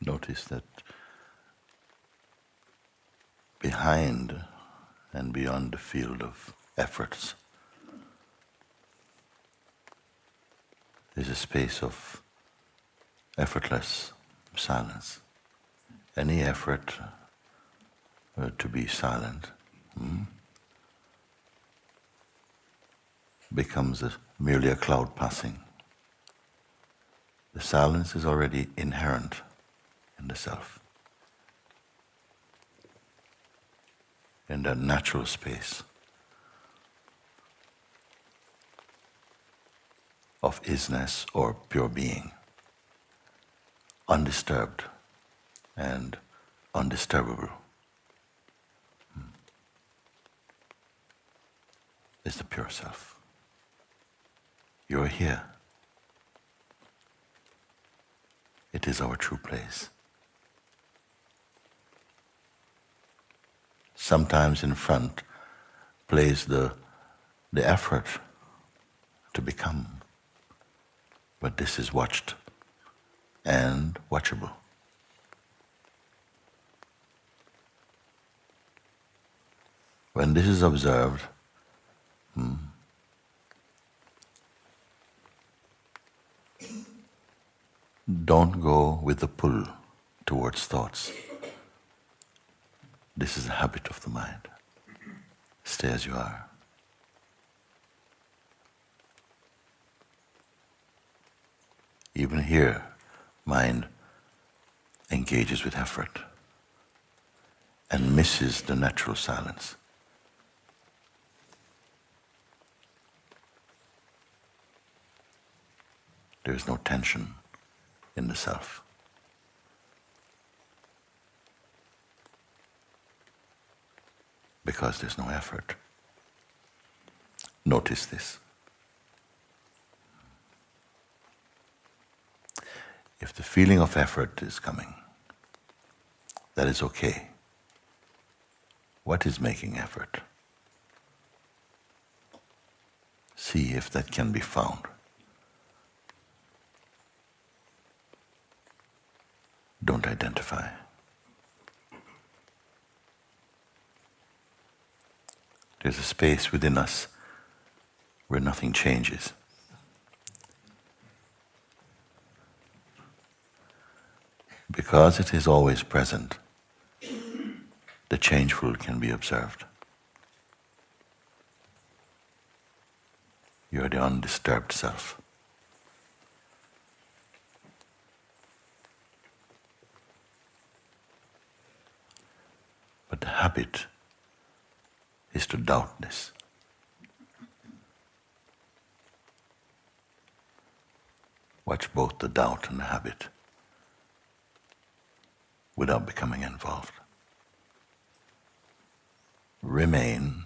Notice that behind and beyond the field of efforts is a space of effortless silence. Any effort to be silent becomes merely a cloud passing. The silence is already inherent in the self, in that natural space of isness or pure being, undisturbed and undisturbable, is the pure self. You're here. It is our true place. Sometimes in front plays the effort to become, but this is watched and watchable. When this is observed, don't go with the pull towards thoughts. This is a habit of the mind. Stay as you are. Even here, mind engages with effort and misses the natural silence. There is no tension in the self. Because there's no effort. Notice this. If the feeling of effort is coming, that is okay. What is making effort? See if that can be found. Don't identify. There's a space within us where nothing changes. Because it is always present, the changeful can be observed. You are the undisturbed self. But the habit is to doubt this. Watch both the doubt and the habit without becoming involved. Remain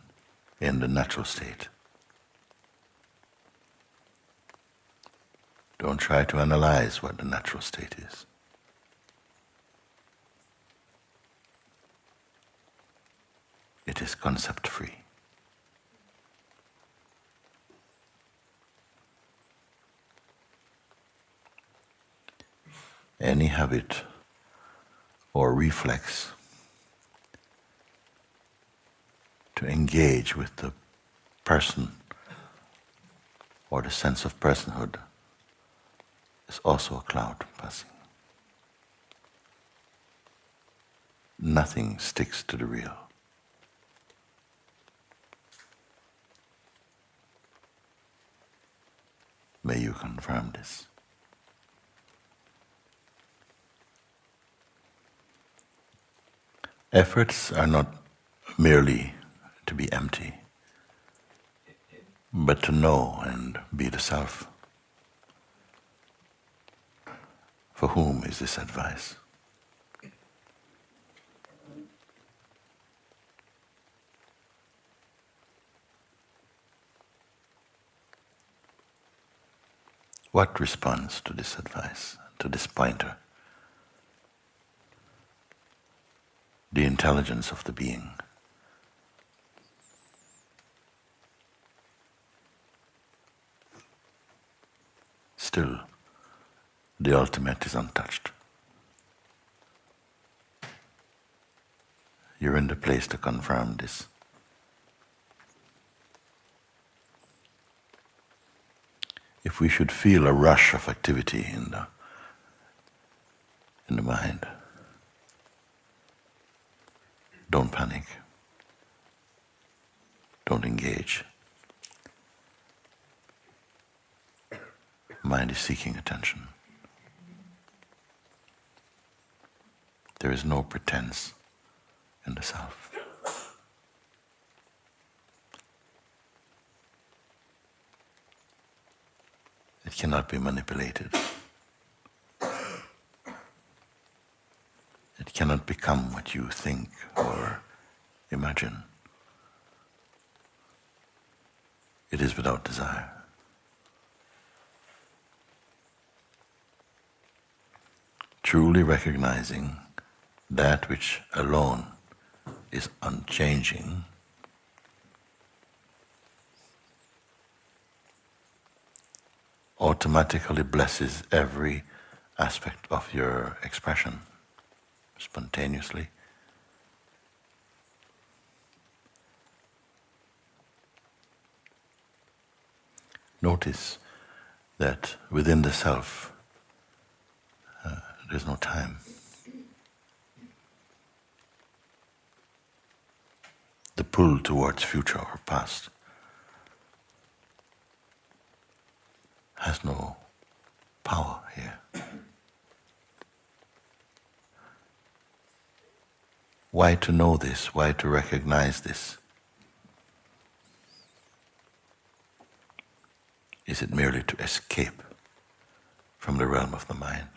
in the natural state. Don't try to analyze what the natural state is. It is concept-free. Any habit or reflex to engage with the person or the sense of personhood is also a cloud passing. Nothing sticks to the real. May you confirm this. Efforts are not merely to be empty, but to know and be the self. For whom is this advice? What responds to this advice, to this pointer? The intelligence of the being. Still, the ultimate is untouched. you're in the place to confirm this. If we should feel a rush of activity in the mind, don't panic. Don't engage. Mind is seeking attention. There is no pretense in the self. It cannot be manipulated. It cannot become what you think or imagine. It is without desire. Truly recognizing that which alone is unchanging automatically blesses every aspect of your expression spontaneously. Notice that within the self, there's no time. The pull towards future or past has no power here. Why to know this? Why to recognize this? Is it merely to escape from the realm of the mind?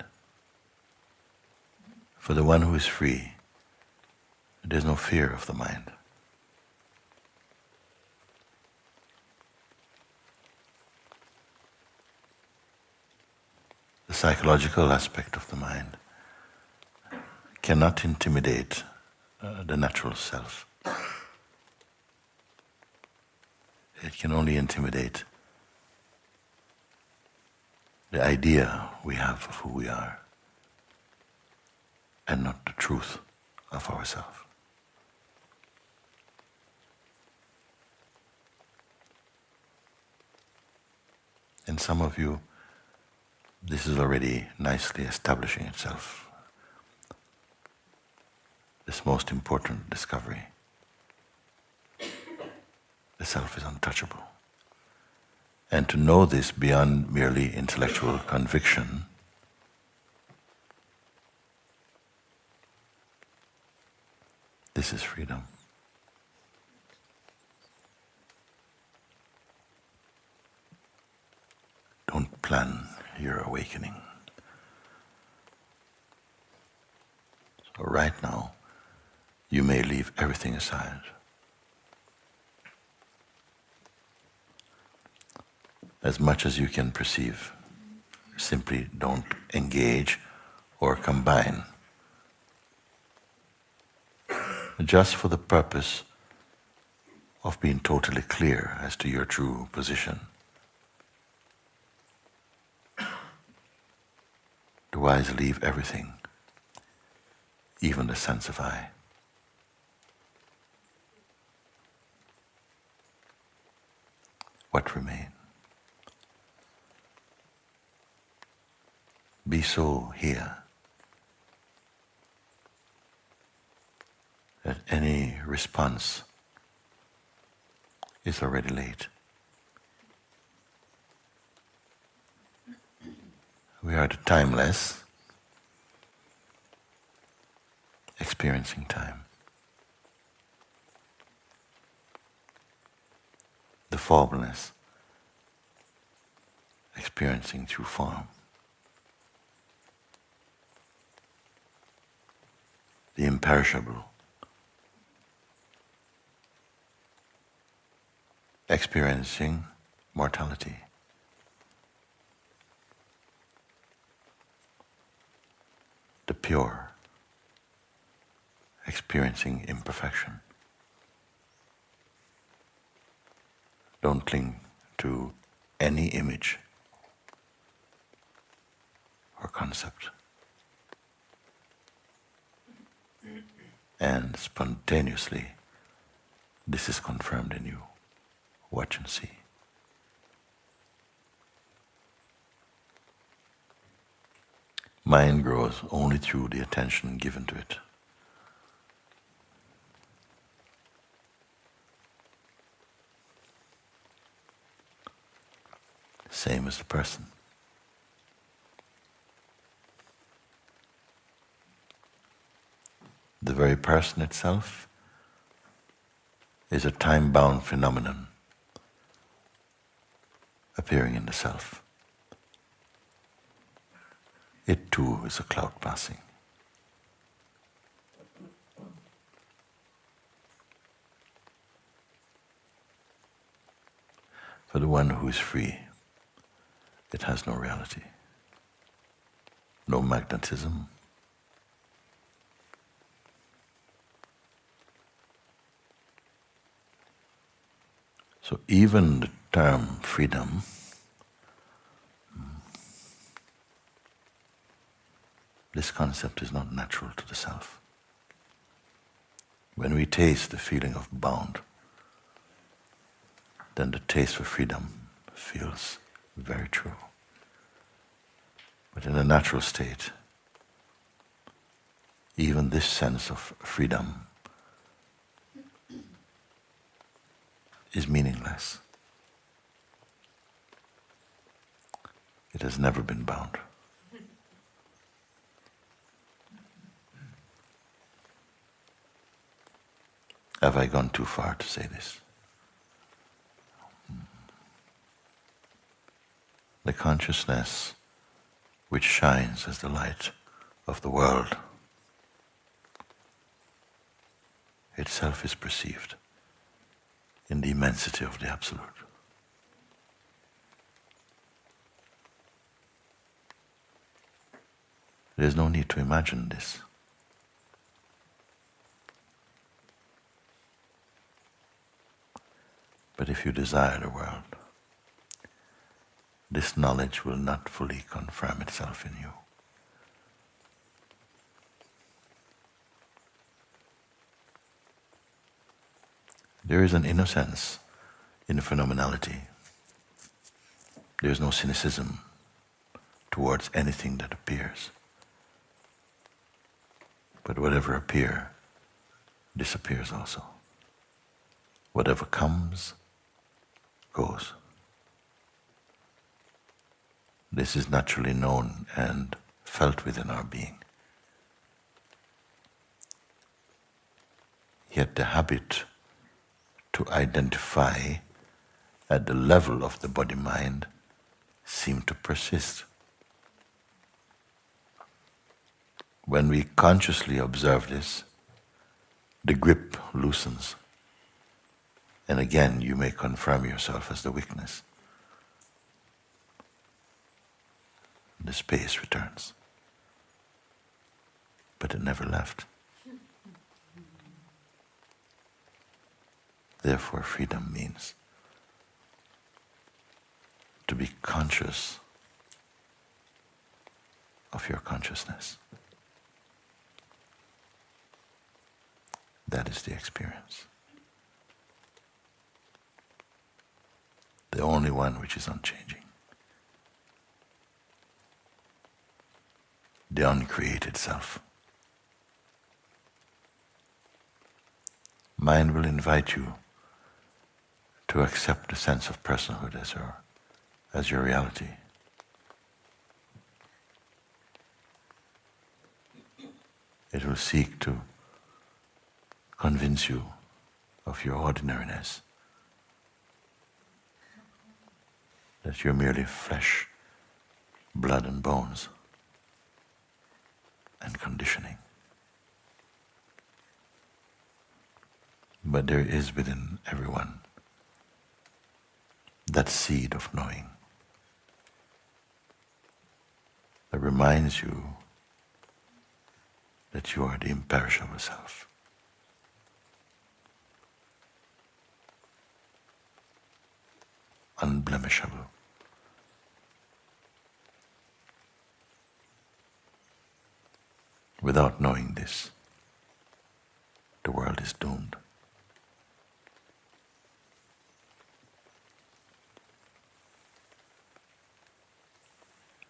For the one who is free, there's no fear of the mind. The psychological aspect of the mind cannot intimidate the natural self. It can only intimidate the idea we have of who we are, and not the truth of ourselves. In some of you, this is already nicely establishing itself. This most important discovery. The self is untouchable. And to know this beyond merely intellectual conviction this is freedom. Don't plan your awakening. So right now, you may leave everything aside. As much as you can perceive. Simply don't engage or combine. Just for the purpose of being totally clear as to your true position. The wise leave everything, even the sense of I. What remains? Be so here that any response is already late. We are the timeless, experiencing time. The formless, experiencing through form. The imperishable, experiencing mortality. The pure, experiencing imperfection. Don't cling to any image or concept. and spontaneously this is confirmed in you. Watch and see. Mind grows only through the attention given to it. Same as the person. The very person itself is a time-bound phenomenon appearing in the self. It too is a cloud passing. For the one who is free, it has no reality, no magnetism, so even the term freedom this concept is not natural to the self. When we taste the feeling of bound, then the taste for freedom feels very true. But in a natural state, even this sense of freedom is meaningless. It has never been bound. Have I gone too far to say this? The consciousness which shines as the light of the world itself is perceived in the immensity of the Absolute. There is no need to imagine this. But if you desire the world, this knowledge will not fully confirm itself in you. There is an innocence in phenomenality. There is no cynicism towards anything that appears. But whatever appears, disappears also. Whatever comes, goes. This is naturally known and felt within our being. Yet the habit to identify at the level of the body-mind seems to persist. When we consciously observe this, the grip loosens. And again, you may confirm yourself as the weakness. The space returns. But it never left. Therefore, freedom means to be conscious of your consciousness. That is the experience. The only one which is unchanging. The uncreated self. Mind will invite you to accept the sense of personhood as your reality. It will seek to convince you of your ordinariness, that you're merely flesh, blood and bones, and conditioning. But there is within everyone that seed of knowing that reminds you that you are the imperishable self. Unblemishable. Without knowing this, the world is doomed.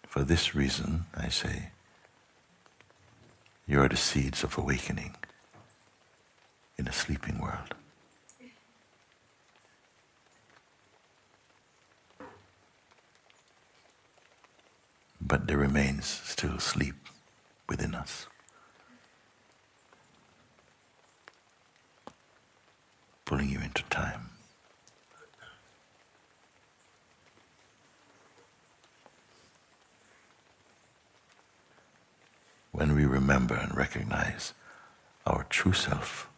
For this reason, I say, you are the seeds of awakening in a sleeping world. But there remains still sleep within us, pulling you into time. When we remember and recognize our true self,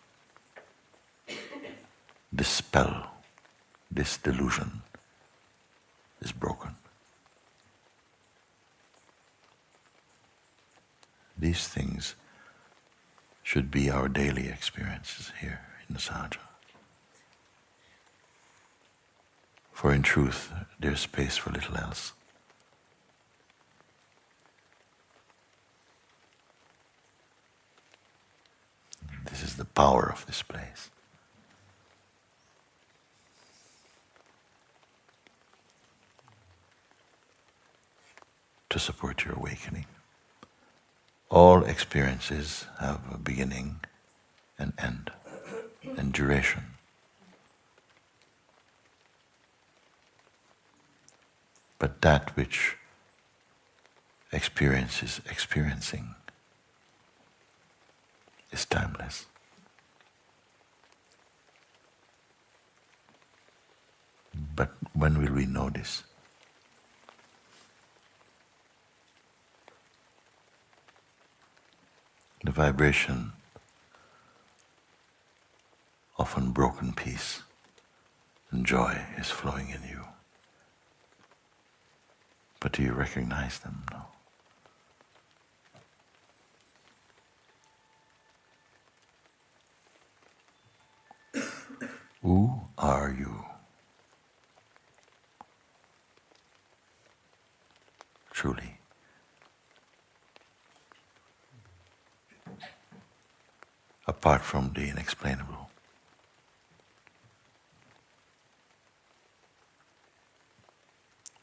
this spell, this delusion is broken. These things should be our daily experiences here in the Sahaja. For in truth, there's space for little else. This is the power of this place. To support your awakening. All experiences have a beginning and end and duration. But that which experience is experiencing is timeless. But when will we know this? The vibration of unbroken peace and joy is flowing in you. But do you recognize them? No. Who are you? Truly. Apart from the inexplainable.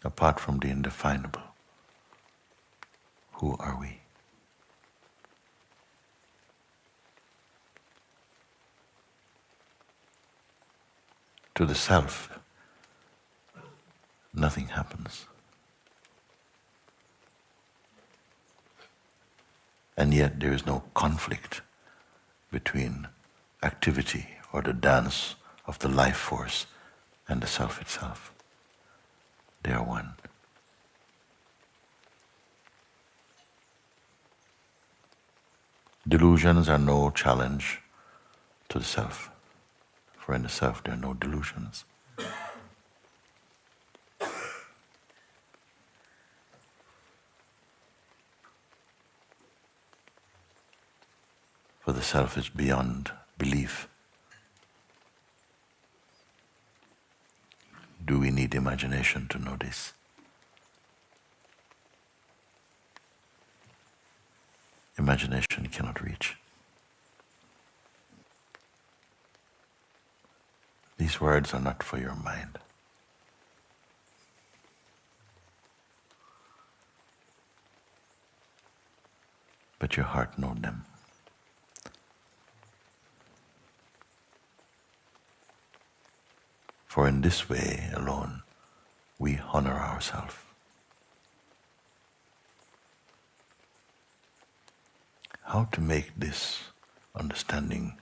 Apart from the indefinable. Who are we? To the self, nothing happens. And yet there is no conflict between activity or the dance of the life force and the self itself. They are one. Delusions are no challenge to the self, for in the self there are no delusions. For the self is beyond belief. Do we need imagination to know this? Imagination cannot reach. These words are not for your mind. But your heart knows them. For in this way alone, we honor ourselves. How to make this understanding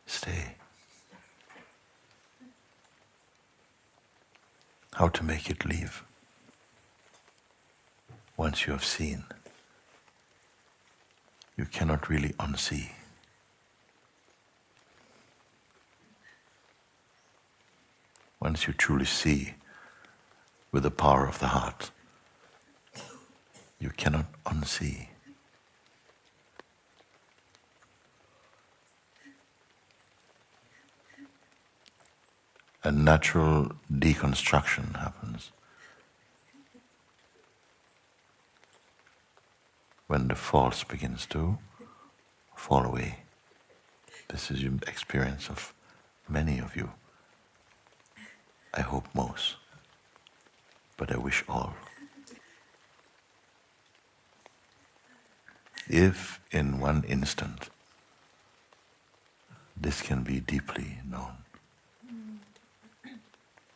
stay? How to make it leave? Once you have seen, you cannot really unsee. Once you truly see with the power of the heart, you cannot unsee. A natural deconstruction happens when the false begins to fall away. This is the experience of many of you. I hope most, but I wish all. If in one instant this can be deeply known,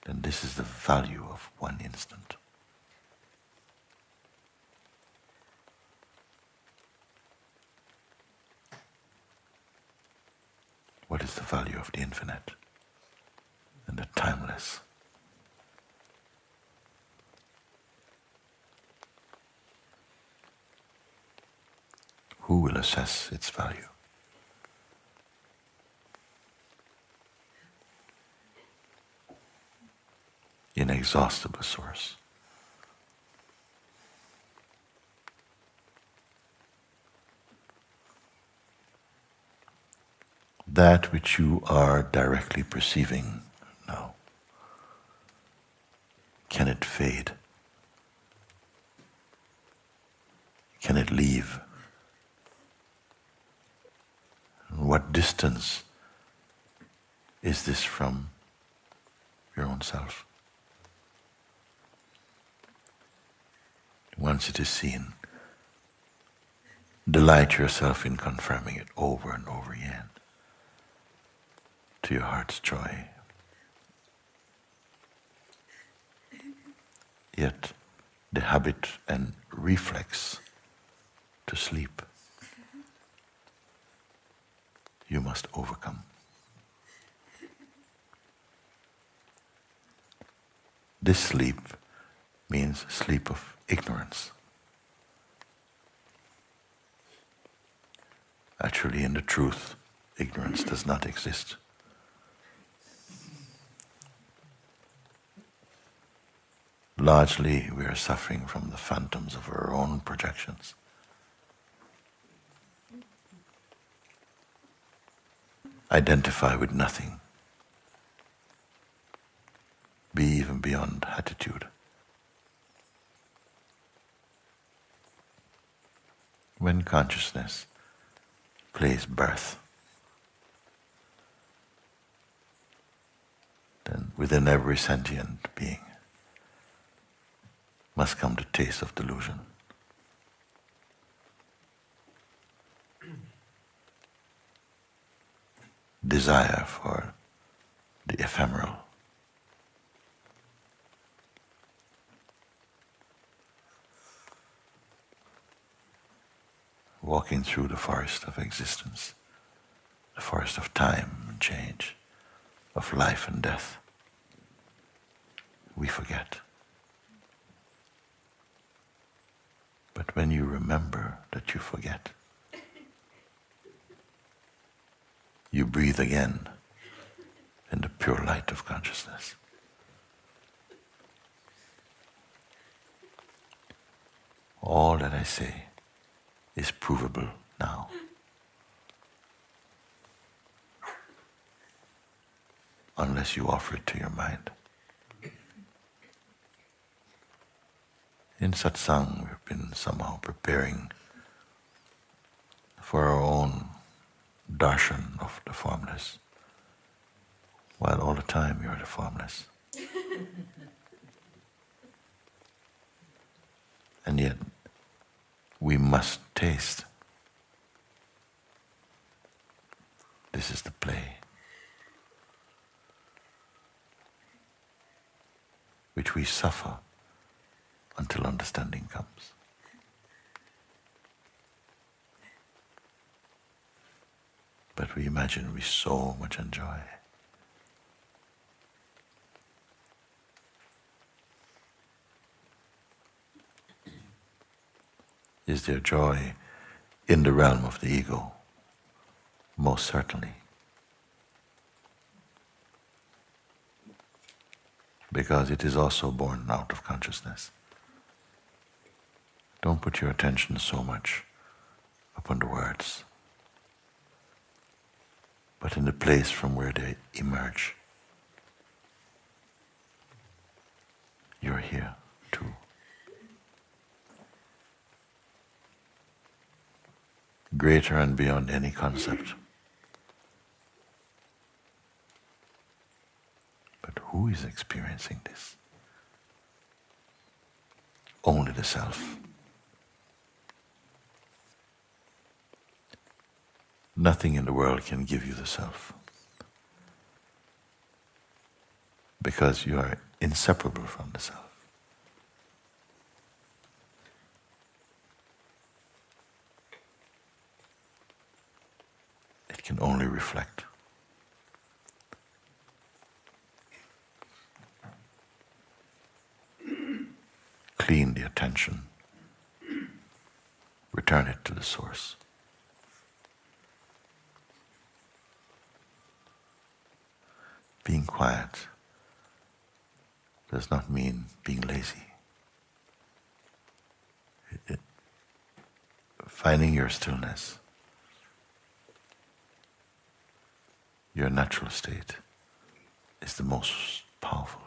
then this is the value of one instant. What is the value of the infinite and the timeless? Who will assess its value? Inexhaustible source. That which you are directly perceiving now, can it fade? Can it leave? And what distance is this from your own self? Once it is seen, delight yourself in confirming it over and over again to your heart's joy. Yet the habit and reflex to sleep you must overcome. This sleep means sleep of ignorance. Actually, in the truth, ignorance does not exist. Largely, we are suffering from the phantoms of our own projections. Identify with nothing. Be even beyond attitude. When consciousness plays birth, then within every sentient being must come the taste of delusion. Desire for the ephemeral. Walking through the forest of existence, the forest of time and change, of life and death, we forget. But when you remember that you forget, you breathe again in the pure light of consciousness. All that I say is provable now. Unless you offer it to your mind. In satsang, we've been somehow preparing for our own darshan of the formless, while all the time you're the formless. And yet, we must taste. This is the play, which we suffer until understanding comes. But we imagine we so much enjoy. Is there joy in the realm of the ego? Most certainly. Because it is also born out of consciousness. Don't put your attention so much upon the words, but in the place from where they emerge. You're here too. Greater and beyond any concept Who is experiencing this? Only the self. Nothing in the world can give you the self, because you are inseparable from the self. It can only reflect. Clean the attention, return it to the source. Being quiet does not mean being lazy. Finding your stillness, your natural state, is the most powerful.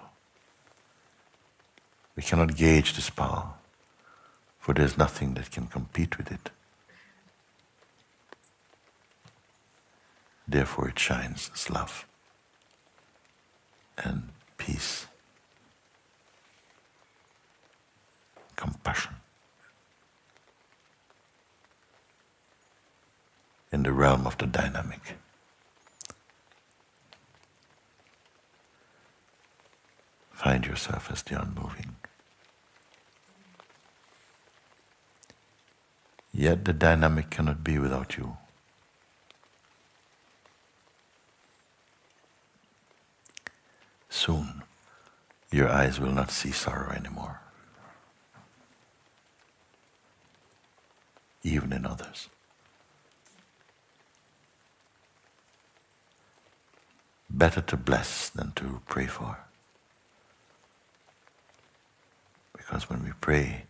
We cannot gauge this power, for there's nothing that can compete with it. Therefore it shines as love and peace, compassion. In the realm of the dynamic. Find yourself as the unmoving. Yet the dynamic cannot be without you. Soon, your eyes will not see sorrow anymore, even in others. Better to bless than to pray for. Because when we pray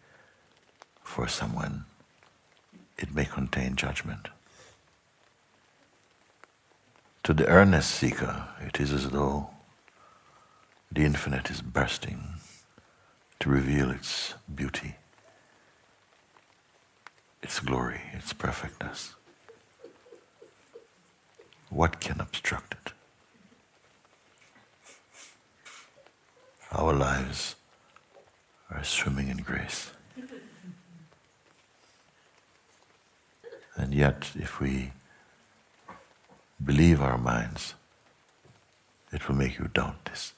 for someone, it may contain judgment. To the earnest seeker, it is as though the infinite is bursting to reveal its beauty, its glory, its perfectness. What can obstruct it? Our lives are swimming in grace. And yet, if we believe our minds, it will make you doubt this.